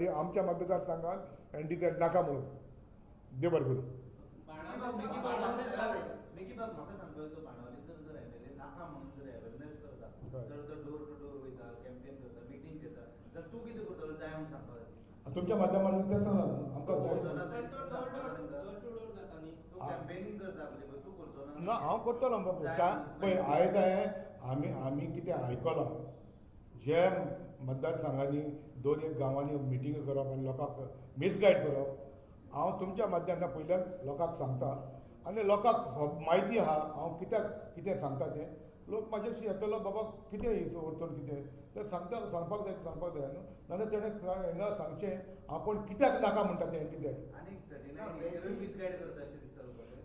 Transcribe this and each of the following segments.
आमच्या मतदारसंघात एनडीझेड नाका म्हणून देव बरें करूं. तुमच्या माध्यमांतल्यान तें सांगलां आमकां ना हांव करतलो पळय आयज आमी कितें आयकलां जे मतदारसंघांनी 2-1 गांवांनी मिटींग करप आनी लोकांक मिसगायड करप हांव तुमच्या माध्यमांतल्यान पयल्यान लोकांक सांगता आनी लोकांक म्हायती आहा हांव कितें सांगता तें लोक म्हाजेशी येतलो बाबा कितें वरतून कितें तें सांगपाक जाय न्हू नाजाल्यार तेणें हिंगा सांगचें आपूण कित्याक नाका म्हणटा तें एनडीझेड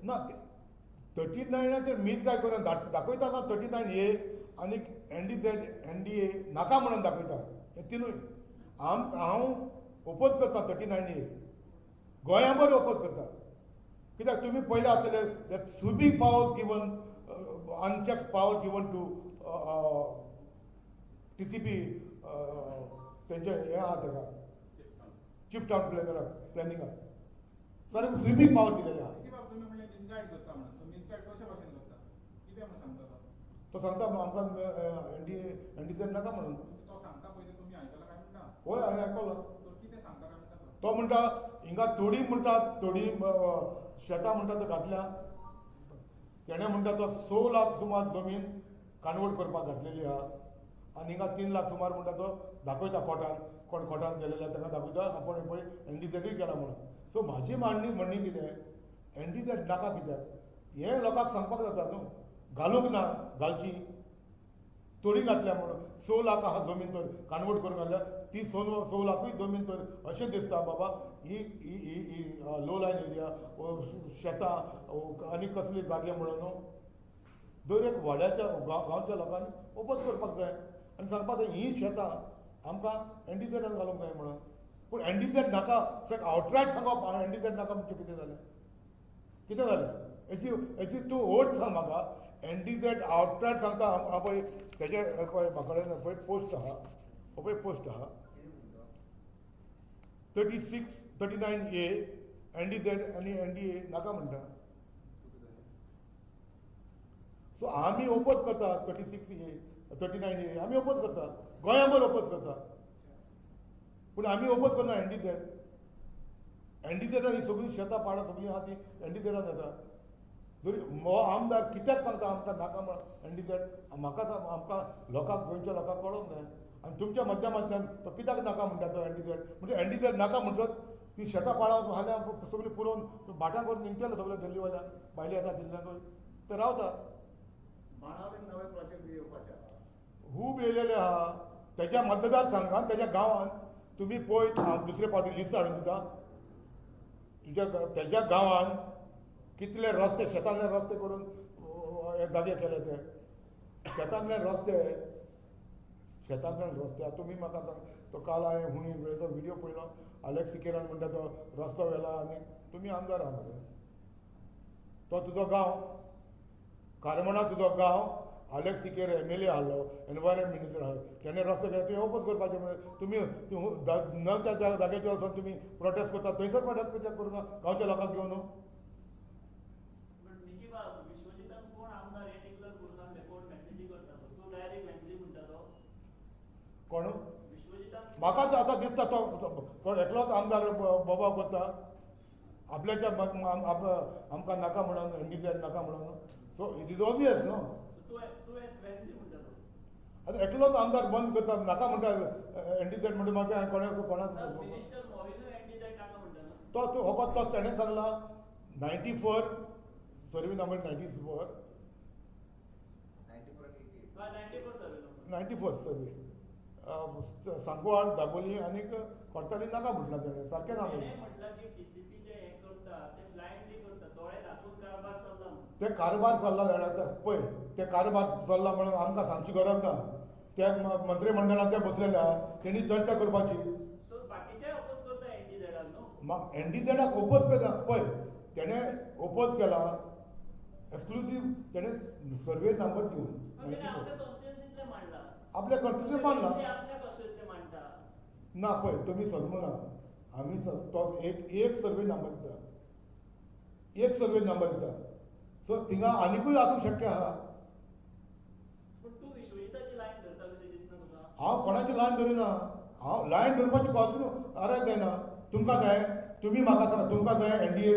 ना 39 मिसगायड करून दाखयता ना 39A आनी एनडीए नाका म्हणून दाखयता हे तिनूय हांव ओपोज करता 39A गोंया बरें ओपोज करता कित्याक तुमी पयलें आसतले सुबीक powers given uncheck power given to TCP तेंचे हें आहा ताका चीफ टावन प्लॅनिंगाक सर सुबीक पावर दिलेले आहा तो सांगता आमकां एनडीझेड नाका म्हणून होय हांवें आयकलो तो म्हणटा हिंगा थोडी शेतां म्हणटा तो घातल्या तेणें म्हणटा तो 6 लाख सुमार जमीन काणवट करपाक घातलेली आहा आनी हिंगा 3 लाख सुमार म्हणटा तो दाखयता कोण खोटान गेलेले ताका दाखयता आपूण पळय एनडीझेडूय केला म्हणून. सो म्हाजी म्हणणी कितें एनडीझेड नाका कित्याक हें लोकांक सांगपाक जाता न्हू घालूंक ना घालची थोडी घातल्या म्हणून 6 लाख आहा जमीन तर काणवट करून घातल्या ती 6 लाखूय जमीन तर अशें दिसता बाबा ही लो लायन एरिया शेतां आनी कसली जागे म्हणून न्हू दर एक वाड्याच्या गांवच्या लोकांनी ओपोज करपाक जाय आनी सांगपाक जाय ही शेतां आमकां एनडीझेडान घालूंक जाय म्हणून पूण एनडीझेड नाका आवटरायट सांगप एनडीझेड नाका म्हणजे कितें जालें हेची तूं ओट सांग म्हाका एनडीझेड आवटरायट सांगता हांव पळय तेजे पळय म्हाका कडेन पळय पोस्ट आहा 39A एनडीझेड आनी एनडीए नाका म्हणटा सो आमी ओपोज करता 39A आमी ओपोज करता गोंया भर ओपोज करता पूण आमी ओपोज करना एनडीझेडान ही सगळीं शेतां पाडां सगळीं आहा ती एनडीझेडान जाता जरी हो आमदार कित्याक सांगता आमकां नाका म्हण एनडीझेड म्हाका आमकां लोकांक गोंयच्या लोकांक कळोंक जाय आनी तुमच्या माध्यमांतल्यान तो कित्याक नाका म्हणटा तो एनडीझेड म्हणजे एनडीझेड नाका म्हणटच ती शेतां पाडां हाल्या सगळीं पुरोवन भाटां करून निघटले सगळे दिल्लीवाल्या भायले येता दिल्ल्यान ते रावता नवे प्रोजेक्ट येवपाचे खूब येयलेले आहा तेज्या मतदारसंघात तेज्या गांवांत तुमी पळयत हांव दुसरे फावटी लिस्ट हाडून दिता तेज्या गांवांत कितले रस्ते शेतांतले रस्ते करून जागे केले ते शेतांतले रस्ते तुमी म्हाका सांग तो काल हांवें हुंय वेळचो व्हिडियो पळयलो अलेक्स सिकेरान म्हणटा तो रस्तो व्हेला आनी तुमी आमदार आहा मरे तो तुजो गांव कारमणा तुजो गांव अलेक्स सिकेर MLA आहलो एनवायरमेंट मिनिस्टर आहा तेणें रस्तो केले तुवें ओपोज करपाचें म्हणून तुमी न त्या जाग्याचेर वचून तुमी प्रोटेस्ट करता थंयसर प्रोटेस्ट कित्याक करूं ना गांवच्या लोकांक घेवन कोण म्हाका आतां दिसता तो एकलोच आमदार बोबाव करता आपल्याच्या आमकां नाका म्हणून एनडीझेड नाका म्हणून सो इट इज ऑबियस न्हू आतां एकलोच आमदार बंद करता नाका म्हणटा एनडीझेड म्हणटा म्हाका कोणाक तो तेणें सांगला 94 सर्वे नंबर 94 सर्वे सांगवाड दाबोली आनी कोर्ताली नाका म्हटला तेणें सारकें ना ते कारबार चल्ला जाणा पळय ते कारबार चल्ला म्हणून आमकां सांगची गरज ना त्या मंत्रिमंडळांत ते बसलेले आहा तेणी चर्चा करपाची एनडीझेडाक ओपोज केला पळय तेणें ओपोज केला एक्सक्लुझीव तेणें सर्वे नंबर दिवन आपल्या कॉन्स्टिट्युशन मांडला ना पळय तुमी समजूं ना आमी तो एक सर्वे नंबर दिता एक सर्वे नंबर दिता सो थिंगा आनिकूय आसूंक शक्य आहा पण तूं विश्वजिताची लायन धरता कशें दिसना तुका? हांव कोणाची लायन धरिना हांव लायन धरपाची कॉस्ट आराय जायना तुमकां जाय तुमी म्हाका सांगा तुमकां जाय एनडीए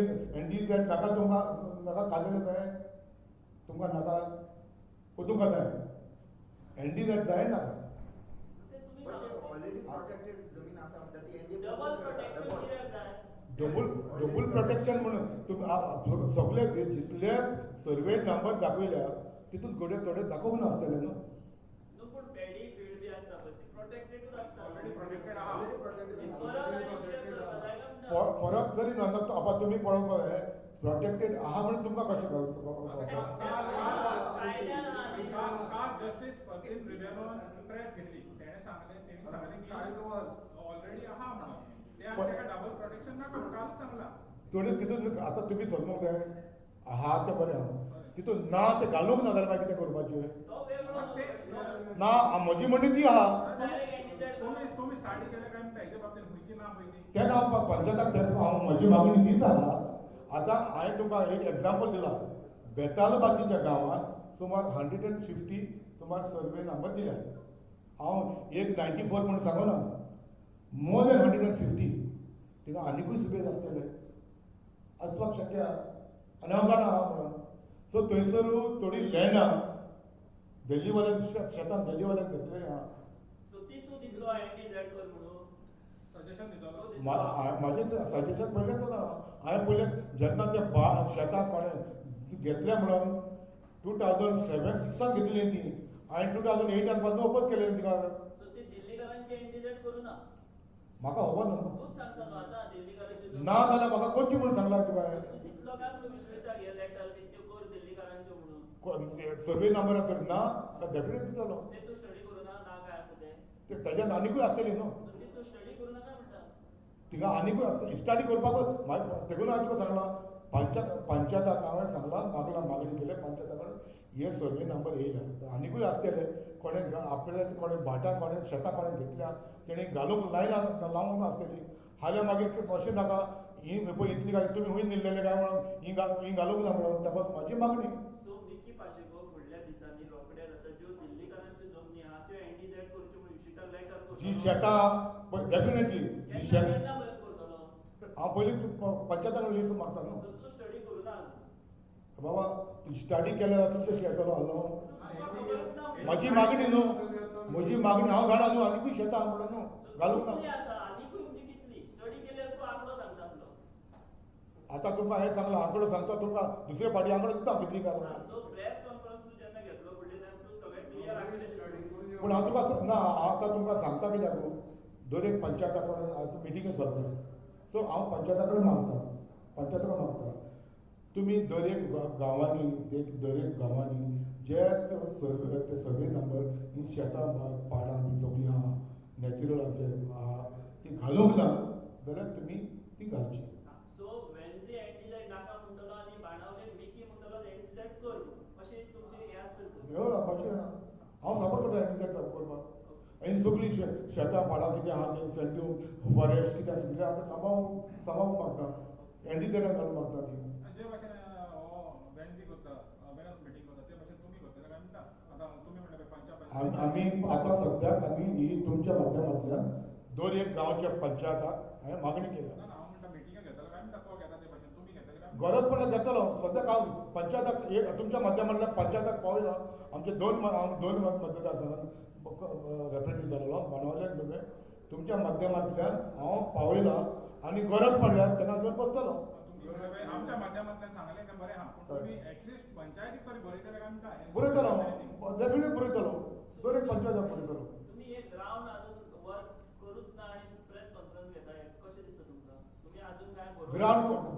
जाय नाका नाका काडलेलें जाय तुमकां नाका तुमकां जाय एनडीए जाय नाका ते तुम्ही पण ते सांगा. ऑलरेडी प्रोटेक्टेड जमीन आसा म्हणटा ती एनडीए डबल प्रोटेक्शन कित्याक जाय? डबल प्रोटेक्शन म्हणून तुमी सगळे जितले सर्वे नंबर दाखयल्या तितून थोडे दाखोवंक नासतले न्हू न्हू पण पॅडी फील्ड बी आसता पळय ती प्रोटेक्टेडूच आसता. ऑलरेडी प्रोटेक्टेड आहा ऑलरेडी प्रोटेक्टेड ती आहा. परत आनी कितें करता जाय काय म्हणटा? फरक जरी ना आता तुम्ही पळोवपाक जाय प्रोटेक्टेड आहा म्हणून तुमकां कशें कायद्यान आहा ती. काल जस्टिस फकीन रिबेरोन प्रेस घेतली तेणे सांगले की ऑलरेडी आहा म्हणून ते आनी तेका डबल प्रोटेक्शन नाका म्हणून कालच सांगला थोडे तितून आता तुम्ही समजूंक जाय आहा ते बरें आहा तितून ना ते घालूंक ना जाल्यार मागीर कितें करपाचें तो वेगळो पण ते ना म्हजी म्हणटी ती आहा डायरेक्ट एंटीसाइड तुम्ही स्टाडी केले काय म्हणटा हेच्या बाबतीत खंयची ना पयली तेन्ना हांव पंचायताक हांव म्हजी मागणी तीच आहा आतां हांवें तुमकां एक एग्जाम्पल दिला बेतालबातीच्या गांवांत सुमार 150 सुमार सर्वे नंबर दिल्यात हांव एक 94 म्हणून सांगना मोर दॅन 150 थिंगा आनिकूय सुबेज आसतले आसपाक शक्य आहा आनी हांव जाणा आहा म्हणून सो थंयसर थोडी लँड आहा दिल्लीवाल्यान शेतान दिल्लीवाल्यान घेतलेली आहा सो ती तूं दितलो एंटीसाइड कर म्हणून सजेशन दितलो म्हाजें सजेशन पयलेंच ना हांवें पयलें जेन्ना ते शेतां कोणें घेतले म्हणून 2006 घेतली ती हांवें 2008 पासून ओपन केलें तिका सो ती दिल्लीकारांची एंटीसाइड करू ना म्हाका खबर ना तूच सांगता न्हू आतां दिल्लीकारांची ना जाल्यार म्हाका करची म्हणून सांगला तुका तूं दितलो काय म्हणून विश्वजिताक हे लेटर बी त्यो कर दिल्लीकारांच्यो म्हणून सर्वे नंबर तर ना डेफिनेट दितलो ते तूं स्टडी करू ना ना काय आसा ते तेज्यान आनिकूय आसतली न्हू ती तूं स्टडी करू ना काय म्हणटा? तिका आनिकूय स्टडी करपाक तेगून हांवें तुका सांगला पंचायताक हांवें सांगला मागणी केले पंचायता कडेन हे सर्वे नंबर येयला आनिकूय आसतले कोणें आपल्या कोणें भाटां कोणें शेतां कोणें घेतल्या तेणी घालूंक लायला लावंक नासतली हाल्या मागीर अशें नाका ही पळय इतली घाल तुमी हूंय निल्लेले काय म्हणून ही घालूंक ना म्हणून त्या म्हाजी मागणी सो मिकी पाशेको फुडल्या दिसांनी रोखडेच आतां ज्यो दिल्लीकारांच्यो जमनी आहा त्यो एंटीसाइड करच्यो म्हणून विश्वजिताक लेटर कर जी शेतां डेफिनेटली जी शेत केन्ना बरें करतलो? हांव पयलीं पंचायताक लिस्ट मागता न्हू सो तूं स्टडी करू ना बाबा स्टडी केल्या तुमचे शेतालो आहलो तुका खबरच ना म्हजी मागणी न्हू म्हजी मागणी हांव जाणा न्हू आनिकूय शेतां आहा म्हणून न्हू घालूंक कितली ना आसा आनीकूय म्हणजे कितली स्टडी केल्यार तूं आंकडो सांगता आसलो आतां तुमकां हें सांगलां आंकडो सांगता तुमकां दुसरे फाटी आंकडो दिता कितली घालून सो प्रेस कॉन्फरन्स तूं जेन्ना घेतलो फुडले टायम तूं सगळे क्लियर आंकडे दितलो. पूण हांव तुका ना आतां तुमकां सांगता कित्याक दर एक पंचायता कडेन आतां मिटिंगच जाता सो हांव पंचायता कडेन मागता पंचायता कडेन मागता तुमी दर एक गांवांनी दर एक गांवांनी जे ते सर्वे नंबर ही शेतां पाडां बी सगळीं आहा नॅचरल आमचे आहा ती घालूंक ना जाल्यार तुमी ती घालची सो वेन्सी एंटीसाइड नाका म्हणटलो आनी बाणावले मिकी म्हणटलो एंटीसाइड कर अशें तुमचें हें आसतलें ह्यो रावपाचें हांव सपोर्ट करता एग्जॅक्ट करपाक आनी सगळीं शेतां पाडां कितें आहा तें सेंट्यूम फॉरेस्ट कितें आसा कितें आहा सांबाळूंक मागता एंटीसाइडाक घालूंक मागता ती जे भाशेन हो वेन्सी करता अवेरनेस मिटींग करता ते भाशेन तुमी करतले काय म्हणटा आतां तुमी म्हणटा पंचायत आमी आतां सद्याक आमी ही तुमच्या माध्यमांतल्यान दर एक गांवच्या पंचायताक हांवें मागणी केल्या ना हांव म्हणटा मिटिंग घेतलो काय म्हणटा तो घेता ते भाशेन तुमी घेतले काय गरज पडल्यार घेतलो सद्याक हांव पंचायताक एक तुमच्या माध्यमांतल्यान पंचायताक पावयलो आमचे दोन मतदारसंघात रेप्रेझेंटेटिव्ह जालेलो बाणावल्यान तुमी तुमच्या माध्यमांतल्यान हांव पावयला आनी गरज पडल्यार तेन्ना घेवन बसतलो आमच्या माध्यमांतल्यान सांगले तें बरें आहा पूण तुमी एटलिस्ट पंचायतीक तरी बरयतले काय म्हणटा बरयतलो डेफिनेट बरयतलो दर एक पंचायताक बरयतलो तुमी एक ग्राउंड अजून वर्क करूच ना आनी प्रेस कॉन्फरन्स घेताय कशें दिसता तुमकां तुमी अजून काय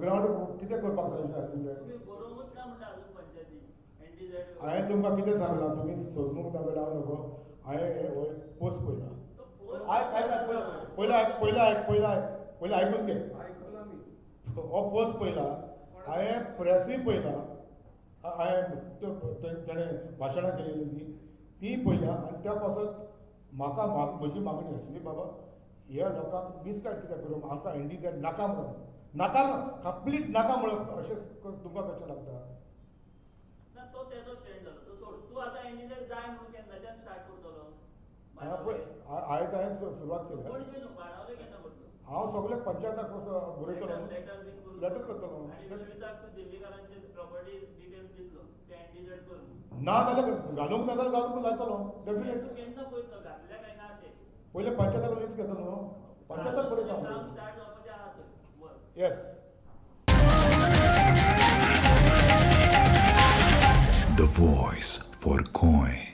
ग्राउंड कितें करपाक जाय आशिल्लें तुमी बरोवंकूच ना म्हणटा अजून पंचायतीक एंटीसाइड हांवें तुमकां कितें सांगलां तुमी सोदूंक ना जाल्यार हांव नको हांवें पोस्ट पयला पयला आयकून घे आयकला मी हो पोस्ट पयला हांवें प्रेसूय पयला हांवें तेणें भाशणां केलेली ती पयल्या आनी त्या पासत म्हाका म्हजी मागणी आशिल्ली बाबा ह्या लोकांक मिसगायड कित्याक करूं आमकां NDZ नाका म्हणून नाका कंप्लीट नाका म्हणून अशें तुमकां कशें लागता? ना तो तेजो स्टँड जालो तो सोड तूं आतां एनडीझेड जाय म्हणून केन्नाच्यान स्टार्ट करतलो हांगा पळय आयज हांवें सुरवात केल्या पणजे न्हू बाणावले केन्ना करतलो हांव सगळ्या पंचायताक बरयतलो लेटर्स बीन करून लेटर करतलो आनी विश्विताक तूं दिल्लीकारांचे प्रॉपर्टी डिटेल्स दितलो ते एनडीझेड कर म्हणून. ना जाल्यार घालूंक ना जाल्यार घालूंक लायतलो तूं डेफिनेट केन्ना पळयतलो घातल्या काय ना ते पयले पंचायताक लिस्ट घेतलो न्हू पंचायताक बरयता काम हांव स्टार्ट जावपाचें आहा थंय वर yes The voice for Coin.